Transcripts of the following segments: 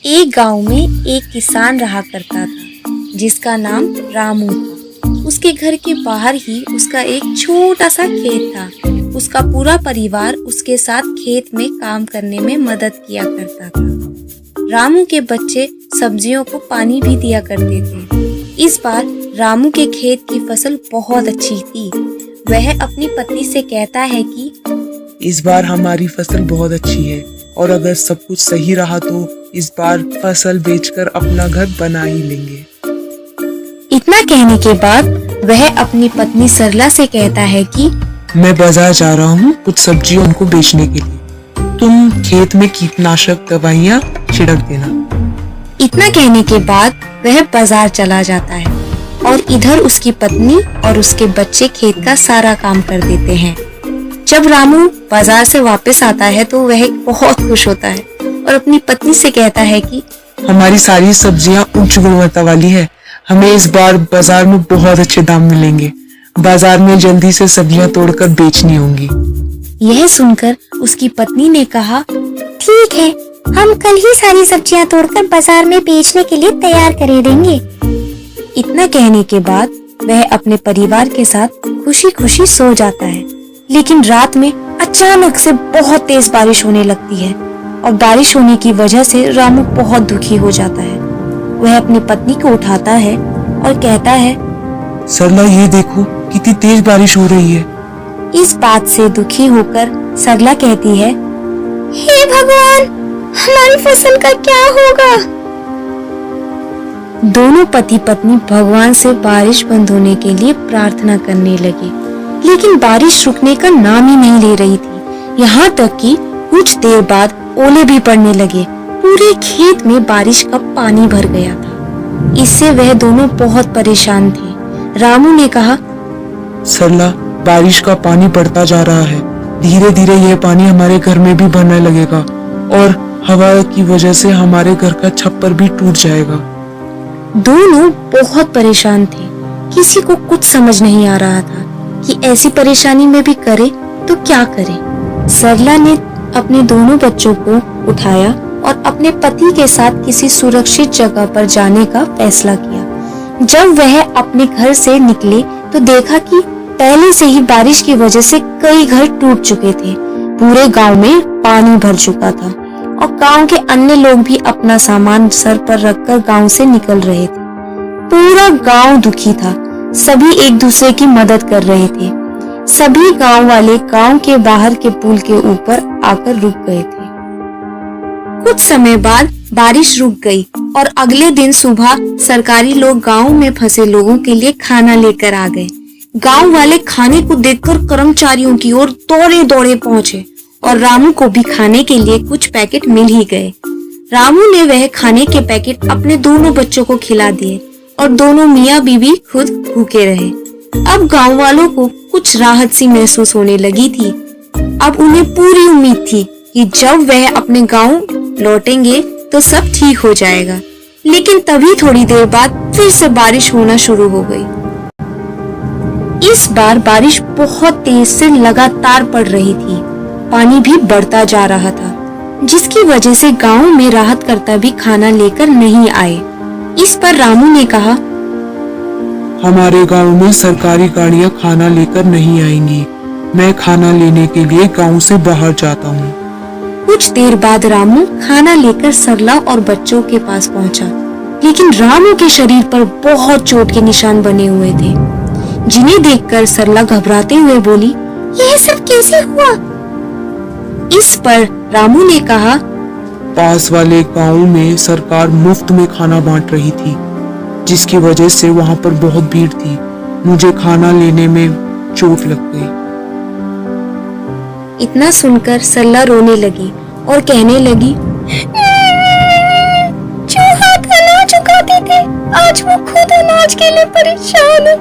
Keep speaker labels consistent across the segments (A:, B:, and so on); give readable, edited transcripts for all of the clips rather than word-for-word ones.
A: एक गांव में एक किसान रहा करता था जिसका नाम रामू था। उसके घर के बाहर ही उसका एक छोटा सा खेत था। उसका पूरा परिवार उसके साथ खेत में काम करने में मदद किया करता था। रामू के बच्चे सब्जियों को पानी भी दिया करते थे। इस बार रामू के खेत की फसल बहुत अच्छी थी। वह अपनी पत्नी से कहता है कि
B: इस बार हमारी फसल बहुत अच्छी है और अगर सब कुछ सही रहा तो इस बार फसल बेचकर अपना घर बना ही लेंगे।
A: इतना कहने के बाद वह अपनी पत्नी सरला से कहता है कि
B: मैं बाजार जा रहा हूँ कुछ सब्जियों को बेचने के लिए, तुम खेत में कीटनाशक दवाइयाँ छिड़क देना।
A: इतना कहने के बाद वह बाजार चला जाता है और इधर उसकी पत्नी और उसके बच्चे खेत का सारा काम कर देते हैं। जब रामू बाजार से वापस आता है तो वह बहुत खुश होता है और अपनी पत्नी से कहता है कि
B: हमारी सारी सब्जियां उच्च गुणवत्ता वाली है, हमें इस बार बाजार में बहुत अच्छे दाम मिलेंगे। बाजार में जल्दी से सब्जियां तोड़कर बेचनी होंगी।
A: यह सुनकर उसकी पत्नी ने कहा, ठीक है, हम कल ही सारी सब्जियां तोड़कर बाजार में बेचने के लिए तैयार कर देंगे। इतना कहने के बाद वह अपने परिवार के साथ खुशी खुशी सो जाता है। लेकिन रात में अचानक से बहुत तेज बारिश होने लगती है और बारिश होने की वजह से रामू बहुत दुखी हो जाता है। वह अपनी पत्नी को उठाता है और कहता है,
B: सरला ये देखो कितनी तेज बारिश हो रही है।
A: इस बात से दुखी होकर सरला कहती है, हे भगवान, हमारी फसल का क्या होगा। दोनों पति पत्नी भगवान से बारिश बंद होने के लिए प्रार्थना करने लगे, लेकिन बारिश रुकने का नाम ही नहीं ले रही थी। यहाँ तक कि कुछ देर बाद ओले भी पड़ने लगे। पूरे खेत में बारिश का पानी भर गया था। इससे वह दोनों बहुत परेशान थे। रामू ने कहा,
B: सरला, बारिश का पानी बढ़ता जा रहा है, धीरे धीरे यह पानी हमारे घर में भी भरने लगेगा और हवा की वजह से हमारे घर का छप्पर भी टूट जाएगा।
A: दोनों बहुत परेशान थे। किसी को कुछ समझ नहीं आ रहा था कि ऐसी परेशानी में भी करे तो क्या करे। सरला ने अपने दोनों बच्चों को उठाया और अपने पति के साथ किसी सुरक्षित जगह पर जाने का फैसला किया। जब वह अपने घर से निकले तो देखा कि पहले से ही बारिश की वजह से कई घर टूट चुके थे। पूरे गांव में पानी भर चुका था और गांव के अन्य लोग भी अपना सामान सर पर रखकर गांव से निकल रहे थे। पूरा गांव दुखी था। सभी एक दूसरे की मदद कर रहे थे। सभी गांव वाले गांव के बाहर के पुल के ऊपर आकर रुक गए थे। कुछ समय बाद बारिश रुक गई और अगले दिन सुबह सरकारी लोग गांव में फंसे लोगों के लिए खाना लेकर आ गए। गांव वाले खाने को देखकर कर्मचारियों की ओर दौड़े दौड़े पहुंचे और रामू को भी खाने के लिए कुछ पैकेट मिल ही गए। रामू ने वह खाने के पैकेट अपने दोनों बच्चों को खिला दिए और दोनों मियाँ बीवी खुद भूखे रहे। अब गांव वालों को कुछ राहत सी महसूस होने लगी थी। अब उन्हें पूरी उम्मीद थी कि जब वह अपने गांव लौटेंगे तो सब ठीक हो जाएगा। लेकिन तभी थोड़ी देर बाद फिर से बारिश होना शुरू हो गई। इस बार बारिश बहुत तेज से लगातार पड़ रही थी। पानी भी बढ़ता जा रहा था, जिसकी वजह से गांव में राहतकर्ता भी खाना लेकर नहीं आए। इस पर रामू ने कहा,
B: हमारे गांव में सरकारी गाड़ियां खाना लेकर नहीं आएंगी। मैं खाना लेने के लिए गांव से बाहर जाता हूँ।
A: कुछ देर बाद रामू खाना लेकर सरला और बच्चों के पास पहुँचा, लेकिन रामू के शरीर पर बहुत चोट के निशान बने हुए थे, जिन्हें देखकर सरला घबराते हुए बोली, यह सब कैसे हुआ। इस पर रामू ने कहा,
B: पास वाले गांव में सरकार मुफ्त में खाना बांट रही थी, जिसकी वजह से वहां पर बहुत भीड़ थी। मुझे खाना लेने में चोट लग गई।
A: इतना सुनकर सरला रोने लगी और कहने लगी, जो हाथ अनाज उगाते थे आज वो खुद अनाज के लिए परेशान है।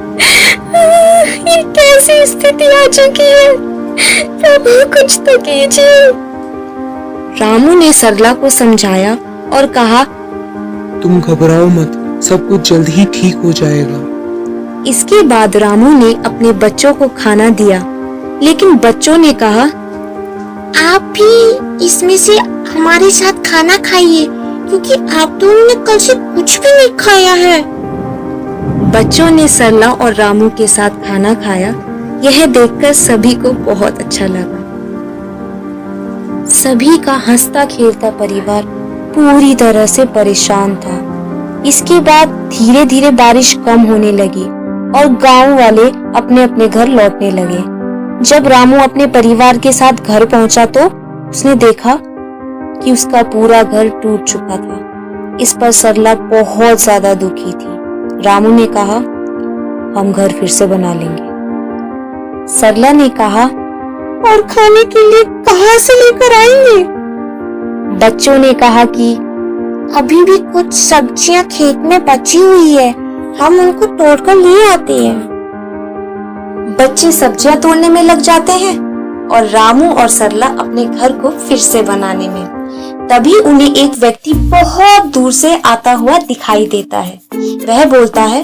A: ये कैसी स्थिति आ चुकी है, प्रभु कुछ तो कीजिए। रामू ने सरला को समझाया और कहा,
B: तुम घबराओ मत, सब कुछ जल्द ही ठीक हो जाएगा।
A: इसके बाद रामू ने अपने बच्चों को खाना दिया, लेकिन बच्चों ने कहा, आप भी इसमें से हमारे साथ खाना खाइए, क्योंकि आप दोनों ने कल से कुछ भी नहीं खाया है। बच्चों ने सरला और रामू के साथ खाना खाया। यह देखकर सभी को बहुत अच्छा लगा। सभी का हंसता खेलता परिवार पूरी तरह से परेशान था। इसके बाद धीरे धीरे बारिश कम होने लगी और गांव वाले अपने अपने घर लौटने लगे। जब रामू अपने परिवार के साथ घर पहुंचा तो उसने देखा कि उसका पूरा घर टूट चुका था। इस पर सरला बहुत ज्यादा दुखी थी। रामू ने कहा, हम घर फिर से बना लेंगे। सरला ने कहा, और खाने के लिए कहां से लेकर आएंगे? बच्चों ने कहा कि अभी भी कुछ सब्जियां खेत में बची हुई है, हम उनको तोड़कर ले आते हैं। बच्चे सब्जियां तोड़ने में लग जाते हैं और रामू और सरला अपने घर को फिर से बनाने में। तभी उन्हें एक व्यक्ति बहुत दूर से आता हुआ दिखाई देता है। वह बोलता है,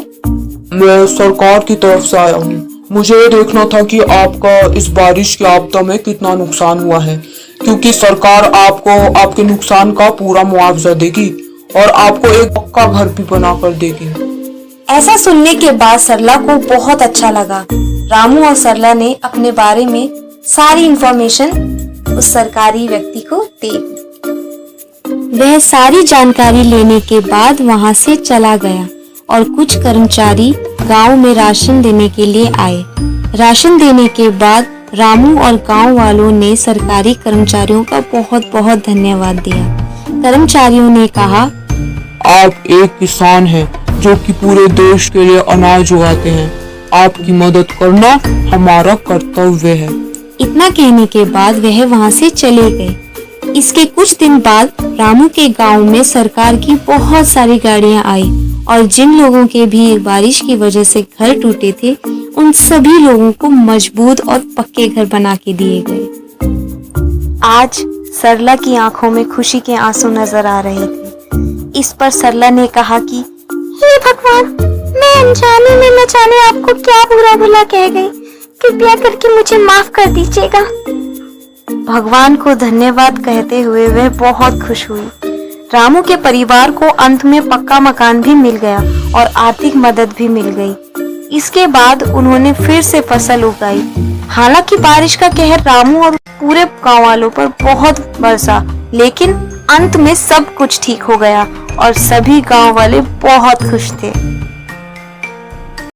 B: मैं सरकार की तरफ से आया हूँ। मुझे ये देखना था कि आपका इस बारिश की आपदा में कितना नुकसान हुआ है, क्योंकि सरकार आपको आपके नुकसान का पूरा मुआवजा देगी और आपको एक पक्का घर भी बना कर देगी।
A: ऐसा सुनने के बाद सरला को बहुत अच्छा लगा। रामू और सरला ने अपने बारे में सारी इंफॉर्मेशन उस सरकारी व्यक्ति को दे दी। वह सारी जानकारी लेने के बाद वहां से चला गया और कुछ कर्मचारी गांव में राशन देने के लिए आए। राशन देने के बाद रामू और गांव वालों ने सरकारी कर्मचारियों का बहुत बहुत धन्यवाद दिया। कर्मचारियों ने कहा,
B: आप एक किसान हैं जो कि पूरे देश के लिए अनाज उगाते हैं। आपकी मदद करना हमारा कर्तव्य है।
A: इतना कहने के बाद वह वहां से चले गए। इसके कुछ दिन बाद रामू के गांव में सरकार की बहुत सारी गाड़ियां आई और जिन लोगों के भी बारिश की वजह से घर टूटे थे, उन सभी लोगों को मजबूत और पक्के घर बना के दिए गए। आज सरला की आंखों में खुशी के आंसू नजर आ रहे थे। इस पर सरला ने कहा कि हे भगवान, मैं अनजाने में न जाने आपको क्या बुरा भला कह गई, कृपया करके मुझे माफ कर दीजिएगा। भगवान को धन्यवाद कहते हुए वह बहुत खुश हुई। रामू के परिवार को अंत में पक्का मकान भी मिल गया और आर्थिक मदद भी मिल गई। इसके बाद उन्होंने फिर से फसल उगाई। हालांकि बारिश का कहर रामू और पूरे गांव वालों पर बहुत बरसा, लेकिन अंत में सब कुछ ठीक हो गया और सभी गांव वाले बहुत खुश थे।